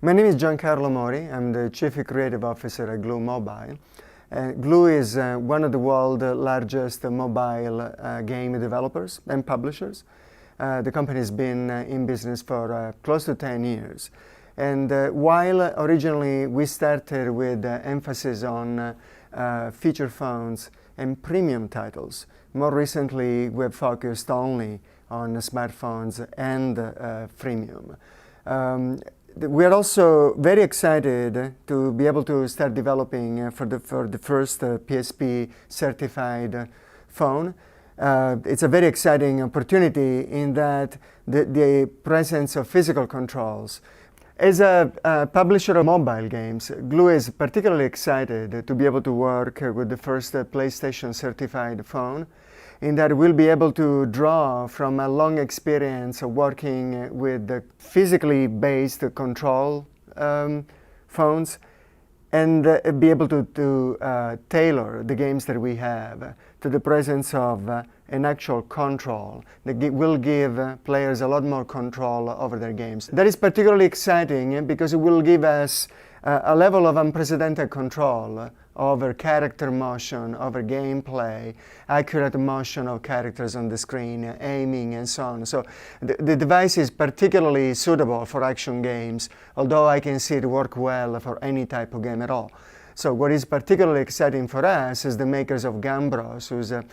My name is Giancarlo Mori. I'm the Chief Creative Officer at Glu Mobile. Glu is one of the world's largest mobile game developers and publishers. The company has been in business for close to 10 years. And while originally we started with emphasis on feature phones and premium titles, more recently we've focused only on smartphones and freemium. We are also very excited to be able to start developing for the first PSP certified phone. It's a very exciting opportunity in that the presence of physical controls. As a publisher of mobile games, Glu is particularly excited to be able to work with the first PlayStation certified phone, in that we'll be able to draw from a long experience of working with the physically based control phones and be able to tailor the games that we have to the presence of an actual control that will give players a lot more control over their games. That is particularly exciting because it will give us a level of unprecedented control over character motion, over gameplay, accurate motion of characters on the screen, aiming, and so on. So the device is particularly suitable for action games, although I can see it work well for any type of game at all. So what is particularly exciting for us is the makers of Gambros, who's a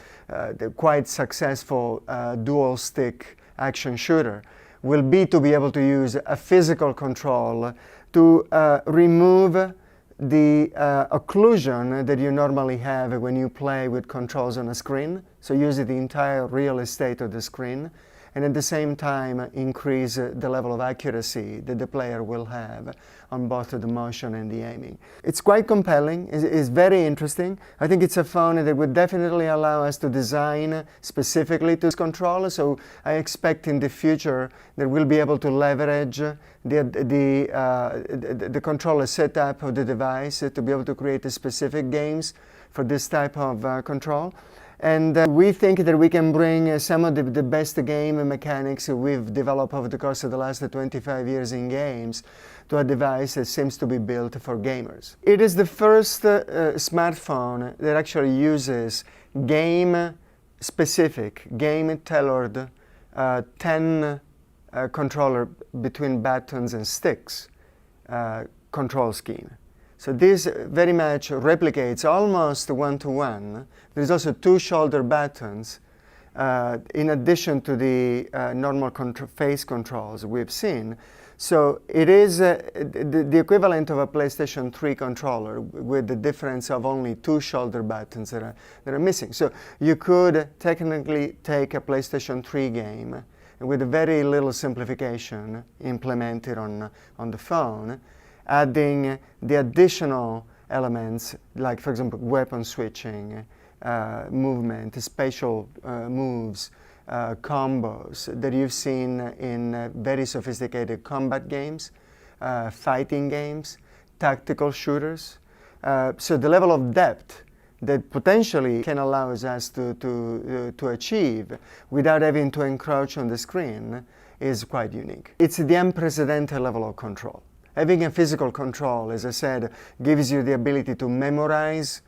quite successful dual-stick action shooter, will be to be able to use a physical control to remove the occlusion that you normally have when you play with controls on a screen. So use the entire real estate of the screen, and at the same time increase the level of accuracy that the player will have on both the motion and the aiming. It's quite compelling, it's very interesting. I think it's a phone that would definitely allow us to design specifically to this controller, so I expect in the future that we'll be able to leverage the controller setup of the device to be able to create specific games for this type of control. And we think that we can bring some of the best game mechanics we've developed over the course of the last 25 years in games to a device that seems to be built for gamers. It is the first smartphone that actually uses game-specific, game-tailored 10 controller between buttons and sticks control scheme. So this very much replicates almost one-to-one. There's also two shoulder buttons in addition to the normal face controls we've seen. So it is the equivalent of a PlayStation 3 controller with the difference of only two shoulder buttons that are missing. So you could technically take a PlayStation 3 game and with very little simplification implemented on the phone, adding the additional elements like, for example, weapon switching, movement, spatial moves, combos that you've seen in very sophisticated combat games, fighting games, tactical shooters. So the level of depth that potentially can allow us to achieve without having to encroach on the screen is quite unique. It's the unprecedented level of control. Having a physical control, as I said, gives you the ability to memorize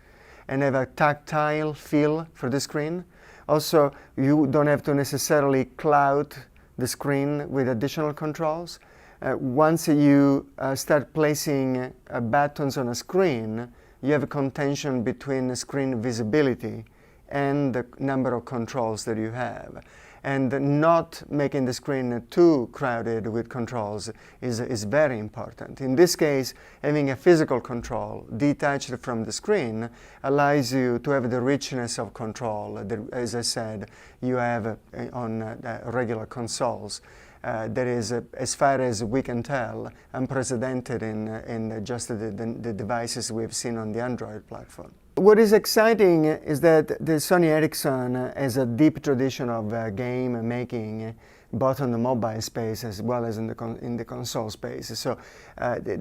and have a tactile feel for the screen. Also, you don't have to necessarily cloud the screen with additional controls. Once you start placing buttons on a screen, you have a contention between screen visibility and the number of controls that you have. And not making the screen too crowded with controls is very important. In this case, having a physical control detached from the screen allows you to have the richness of control that, as I said, you have on regular consoles. That is, as far as we can tell, unprecedented in just the devices we've seen on the Android platform. What is exciting is that the Sony Ericsson has a deep tradition of game making, both on the mobile space as well as in the console space. So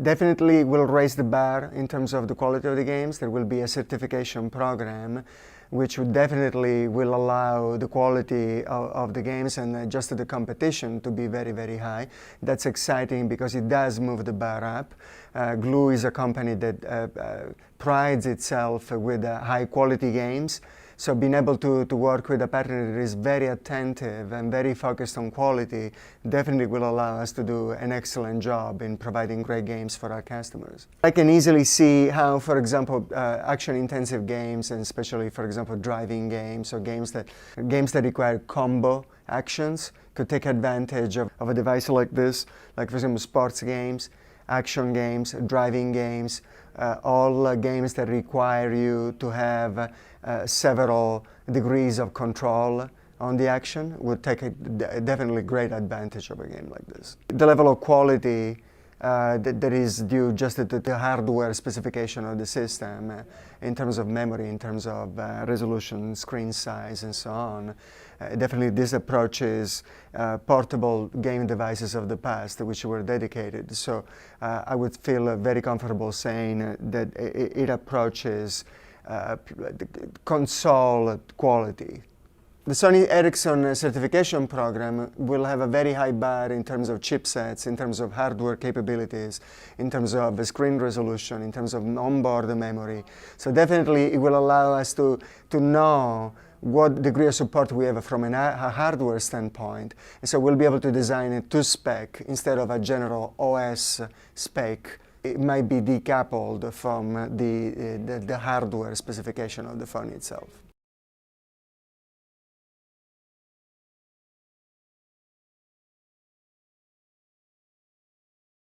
definitely will raise the bar in terms of the quality of the games. There will be a certification program which would definitely will allow the quality of the games and just the competition to be very, very high. That's exciting because it does move the bar up. Glu is a company that prides itself with high quality games. So being able to work with a partner that is very attentive and very focused on quality definitely will allow us to do an excellent job in providing great games for our customers. I can easily see how, for example, action-intensive games, and especially, for example, driving games or games that require combo actions could take advantage of a device like this, like for example sports games, action games, driving games, all games that require you to have several degrees of control on the action would take definitely great advantage of a game like this. The level of quality that is due just to the hardware specification of the system in terms of memory, in terms of resolution, screen size, and so on. Definitely this approaches portable game devices of the past, which were dedicated. So I would feel very comfortable saying that it approaches console quality. The Sony Ericsson certification program will have a very high bar in terms of chipsets, in terms of hardware capabilities, in terms of screen resolution, in terms of onboard memory. So definitely it will allow us to know what degree of support we have from a hardware standpoint. And so we'll be able to design it to spec instead of a general OS spec. It might be decoupled from the hardware specification of the phone itself.